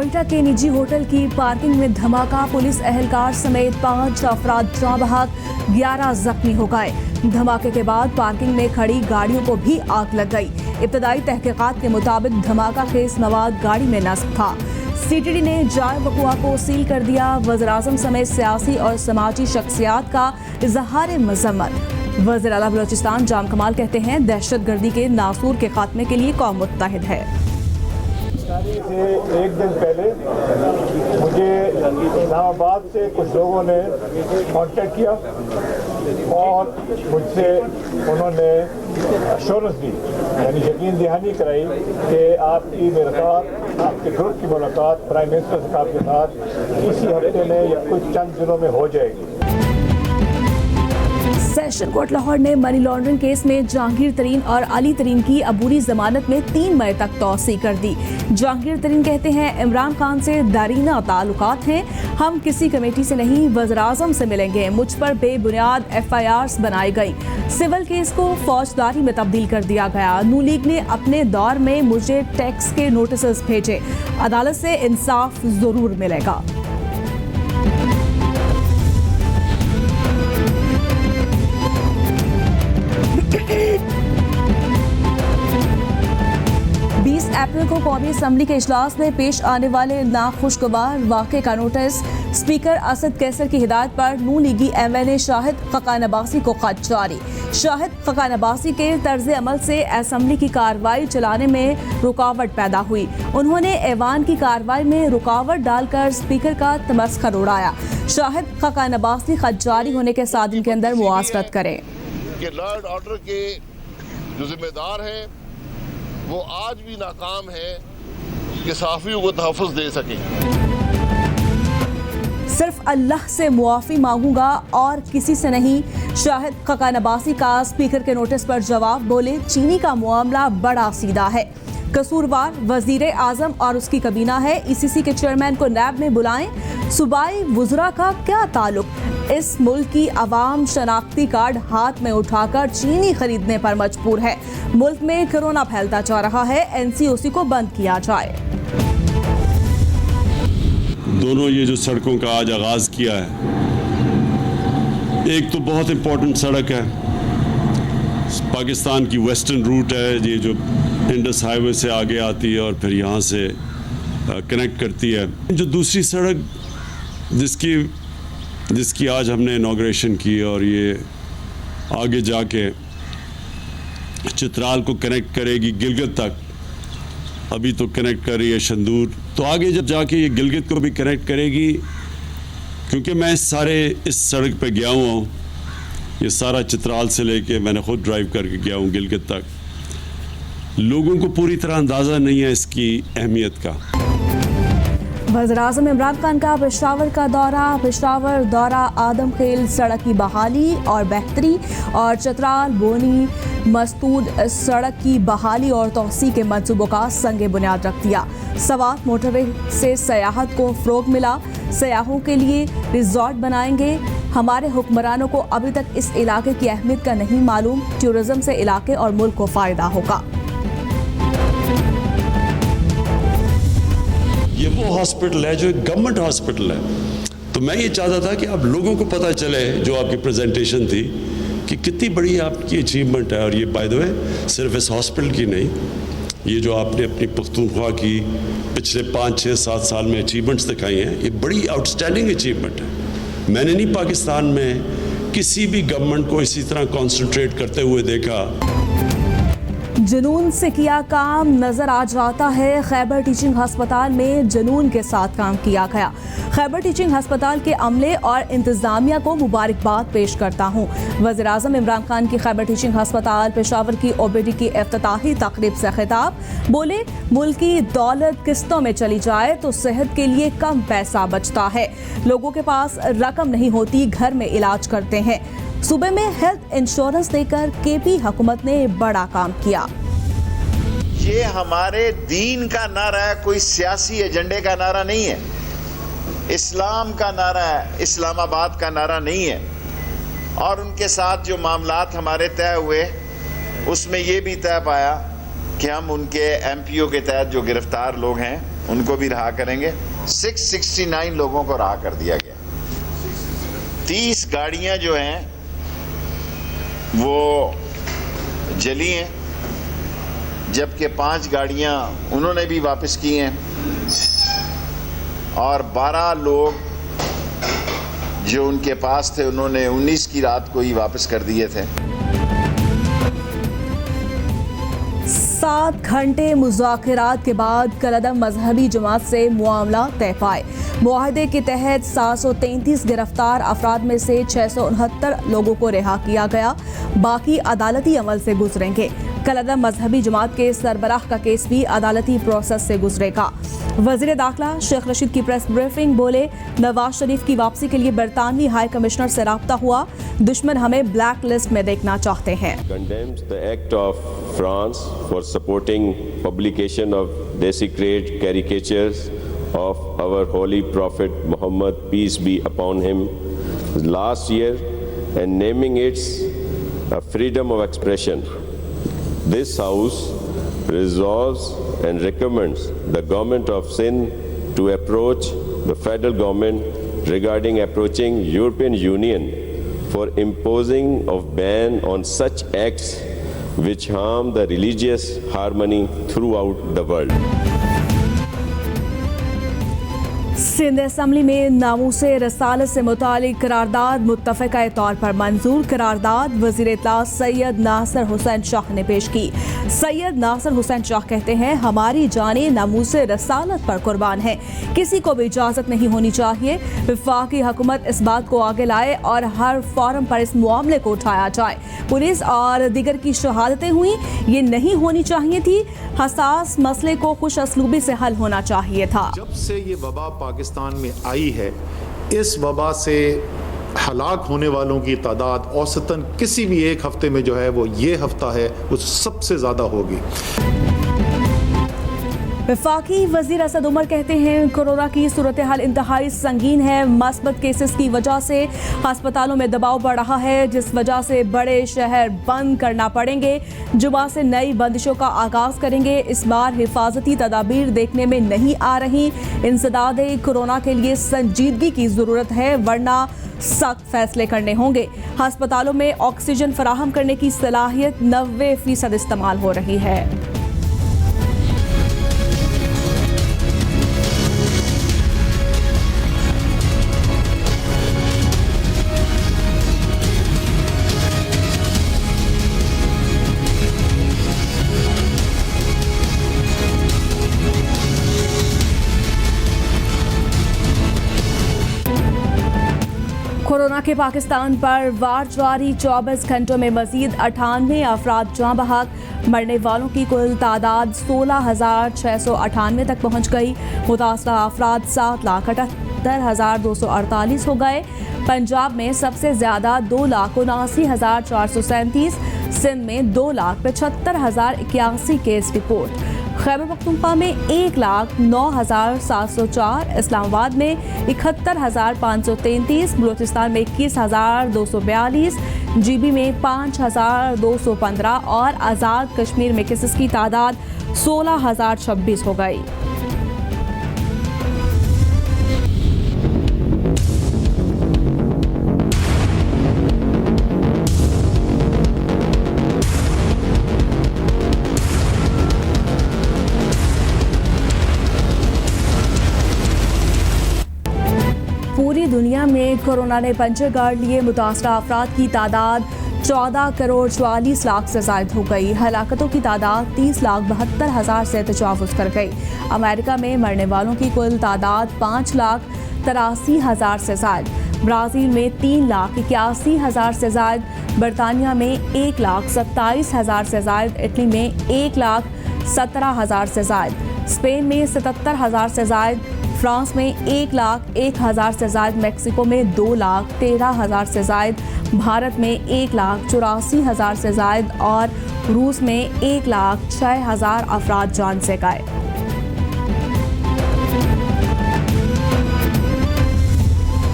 कोयटा के निजी होटल की पार्किंग में धमाका, पुलिस एहलकार समेत 5 अफराद जाँ बहक, 11 जख्मी हो गए। धमाके के बाद पार्किंग में खड़ी गाड़ियों को भी आग लग गई। इब्तदाई तहकीकात के मुताबिक धमाका खेज मवाद गाड़ी में नस्ब था। सीटीडी ने जाए वकुआ को सील कर दिया। वज़ीर-ए-आज़म समेत सियासी और समाजी शख्सियात का इज़हार मज़म्मत। वज़ीर आला बलोचिस्तान जाम कमाल कहते हैं, दहशतगर्दी के नासूर के खात्मे के लिए कौम मुत्तहिद है। से एक दिन पहले मुझे इस्लामाबाद से कुछ लोगों ने कांटेक्ट किया और मुझसे उन्होंने एश्योरेंस दी, यानी यकीन दहानी कराई कि आपकी मुलाकात, आपके ग्रुप की मुलाकात प्राइम मिनिस्टर साहब के साथ इसी हफ्ते में या कुछ चंद दिनों में हो जाएगी। सेशन कोर्ट लाहौर ने मनी लॉन्ड्रिंग केस में जहांगीर तरीन और अली तरीन की अबूरी जमानत में 3 मई तक तौसी कर दी। जहांगीर तरीन कहते हैं, इमरान खान से दारीना ताल्लुकात हैं, हम किसी कमेटी से नहीं वज़ीर-ए-आज़म से मिलेंगे। मुझ पर बेबुनियाद FIRs बनाई गई। सिविल केस को फौजदारी में तब्दील कर दिया गया। नू लीग ने अपने दौर में मुझे टैक्स के नोटिस भेजे। अदालत से इंसाफ जरूर मिलेगा। अप्रैल को कौमी असम्बली के इजलास में पेश आने वाले नाखुशगवार वाक़े का नोटिस स्पीकर असद कैसर की हिदायत पर नू लीगी MNA शाहिद खकान अब्बासी को खत जारी। शाहिद खकान अब्बासी के तर्ज अमल से असम्बली की कार्रवाई चलाने में रुकावट पैदा हुई। उन्होंने ऐवान की कार्रवाई में रुकावट डालकर स्पीकर का तमस्खर उड़ाया। शाहिद खकान अब्बासी खत जारी होने के 7 दिन के अंदर मुआसरत करें। लॉ एंड ऑर्डर के जो जिम्मेदार हैं वो आज भी नाकाम है कि सहाफ़ियों को तहफ़्फ़ुज़ दे सके। सिर्फ अल्लाह से मुआफ़ी मांगूंगा और किसी से नहीं। शाहिद खकान अब्बासी का स्पीकर के नोटिस पर जवाब, बोले चीनी का मामला बड़ा सीधा है, कसूरवार वज़ीर-ए-आज़म और उसकी कबीना है। ECC के चेयरमैन को नैब में बुलाएं। सूबाई वुज़रा का क्या ताल्लुक? इस मुल्क की आवाम शनाख्ती कार्ड हाथ में उठाकर चीनी खरीदने पर मजबूर है। मुल्क में कोरोना फैलता जा रहा है, NCOC को बंद किया जाए। दोनों ये जो सड़कों का आज आगाज किया है, एक तो बहुत इम्पोर्टेंट सड़क है, पाकिस्तान की वेस्टर्न रूट है, ये जो इंडस हाईवे से आगे आती है और फिर यहाँ से कनेक्ट करती है। जो दूसरी सड़क जिसकी आज हमने इनॉग्रेशन की और ये आगे जाके चित्राल को कनेक्ट करेगी गिलगित तक, अभी तो कनेक्ट कर रही है शंदूर, तो आगे जब जाके ये गिलगित को भी कनेक्ट करेगी। क्योंकि मैं इस सड़क पे गया हुआ हूँ, ये सारा चित्राल से लेके मैंने खुद ड्राइव करके गया हूँ गिलगित तक। लोगों को पूरी तरह अंदाज़ा नहीं है इसकी अहमियत का। वज़ीर-ए-आज़म इमरान खान का पेशावर दौरा आदम खेल सड़क की बहाली और बेहतरी और चतराल बोनी मस्तूद सड़क की बहाली और तौसी के मंसूबों का संगे बुनियाद रख दिया। सवात मोटरवे से सयाहत को फ़रोग़ मिला। सयाहों के लिए रिजॉर्ट बनाएंगे। हमारे हुक्मरानों को अभी तक इस इलाके की अहमियत का नहीं मालूम। टूरिज्म से इलाके और मुल्क को फ़ायदा होगा। ये वो हॉस्पिटल है जो एक गवर्नमेंट हॉस्पिटल है, तो मैं ये चाहता था कि आप लोगों को पता चले, जो आपकी प्रेजेंटेशन थी, कि कितनी बड़ी आपकी अचीवमेंट है। और ये बाय द वे सिर्फ इस हॉस्पिटल की नहीं, ये जो आपने अपनी पख्तूनख्वा की पिछले 5, 6, 7 साल में अचीवमेंट्स दिखाई हैं, ये बड़ी आउटस्टैंडिंग अचीवमेंट है। मैंने नहीं पाकिस्तान में किसी भी गवर्नमेंट को इसी तरह कॉन्सेंट्रेट करते हुए देखा। जुनून से किया काम नजर आ जाता है। खैबर टीचिंग हस्पताल में जुनून के साथ काम किया गया। खैबर टीचिंग हस्पताल के अमले और इंतजामिया को मुबारकबाद पेश करता हूँ। वज़ीर-ए-आज़म इमरान खान की खैबर टीचिंग हस्पताल पेशावर की OPD की इफ्तिताही तकरीब से खिताब, बोले मुल्क की दौलत किस्तों में चली जाए तो सेहत के लिए कम पैसा बचता है। लोगों के पास रकम नहीं होती, घर में इलाज करते हैं। सूबे में हेल्थ इंश्योरेंस देकर KP हुकूमत ने बड़ा काम किया। ये हमारे दीन का नारा है, कोई सियासी एजेंडे का नारा नहीं है। इस्लाम का नारा है, इस्लामाबाद का नारा नहीं है। और उनके साथ जो मामलात हमारे तय हुए, उसमें ये भी तय पाया कि हम उनके MPO के तहत जो गिरफ्तार लोग हैं उनको भी रहा करेंगे। 669 लोगों को रहा कर दिया गया। 30 गाड़ियां जो हैं वो जली हैं, जबकि 5 गाड़ियां उन्होंने भी वापस की हैं और 12 लोग जो उनके पास थे उन्होंने 19 की रात को ही वापस कर दिए थे। 7 घंटे मुज़ाकरात के बाद कलअदम मजहबी जमात से मामला तय पाए। मुआहदे के तहत 733 गिरफ्तार अफराद में से 669 लोगों को रिहा किया गया, बाकी अदालती अमल से गुजरेंगे। कलअदम मजहबी जमात के सरबराह का केस भी अदालती प्रोसेस से गुजरेगा। वज़ीर दाखिला शेख रशीद की प्रेस ब्रीफिंग बोले, नवाज शरीफ की वापसी के लिए बरतानवी हाई कमिश्नर से राब्ता हुआ, दुश्मन हमें ब्लैक लिस्ट में देखना चाहते हैं। Condemns the act of France for supporting publication of desecrated caricatures of our holy prophet Muhammad, peace be upon him, last year and naming it a freedom of expression. This House resolves and recommends the government of Sindh to approach the federal government regarding approaching European Union for imposing of ban on such acts which harm the religious harmony throughout the world. Sindh assembly में नामूसे रसालत से मुतालिक करारदाद मुत्तफ़क़ा तौर पर मंजूर। करारदाद वज़ीर इत्तला सैयद नासिर हुसैन शाह ने पेश की। सैयद नासिर हुसैन शाह कहते हैं, हमारी जानें नामूसे रसालत पर कुर्बान है, किसी को भी इजाज़त नहीं होनी चाहिए। वफाकी हुकूमत इस बात को आगे लाए और हर फोरम पर इस मामले को उठाया जाए। पुलिस और दीगर की शहादतें हुई, ये नहीं होनी चाहिए थी। हसास मसले को खुश असलूबी से हल होना चाहिए था। जब से ये वबा पाकिस्तान में आई है, इस वबा से हलाक होने वालों की तादाद औसतन किसी भी एक हफ्ते में जो है वो ये हफ्ता है वो सबसे ज़्यादा होगी। वफाकी वज़ीर असद उमर कहते हैं, कोरोना की सूरत हाल इंतहाई संगीन है। मस्बत केसेस की वजह से अस्पतालों में दबाव बढ़ रहा है, जिस वजह से बड़े शहर बंद करना पड़ेंगे। जुमा से नई बंदिशों का आगाज़ करेंगे। इस बार हिफाजती तदाबीर देखने में नहीं आ रही। इंसदाद कोरोना के लिए संजीदगी की ज़रूरत है, वरना सख्त फैसले करने होंगे। अस्पतालों में ऑक्सीजन फराहम करने की सलाहियत 90% इस्तेमाल हो रही है। कोरोना के पाकिस्तान पर वार जारी। 24 घंटों में मजीद 98 अफराद जाँ बहक। मरने वालों की कुल तादाद 16,698 तक पहुँच गई। मुतासरा अफराद 7,78,248 हो गए। पंजाब में सबसे ज़्यादा 2,79,437, सिंध में 2,75,081 केस रिपोर्ट। खैबर पख्तूनख्वा में 1,09,704, इस्लामाबाद में 71,533, बलूचिस्तान में 21,242, GB में 5,215 और आज़ाद कश्मीर में केसेस की तादाद 16,026 हो गई। पूरी दुनिया में कोरोना ने पंजे गाड़ लिए। मुतासरा अफराद की तादाद 14,44,00,000 से ज़ायद हो गई। हलाकतों की तादाद 30,72,000 से तजावुज़ कर गई। अमेरिका में मरने वालों की कुल तादाद 5,83,000 से ज़ायद। ब्राज़ील में 3,81,000 से ज़ायद। बरतानिया में 1,27,000 से ज़ायद। इटली में 1,17,000 से ज़ायद। स्पेन में 77,000 से ज़ायद। फ्रांस में 1,01,000 से ज़ायद। मेक्सिको में 2,13,000 से ज़ायद। भारत में 1,84,000 से ज़ायद और रूस में 1,06,000 अफराद जान से गए।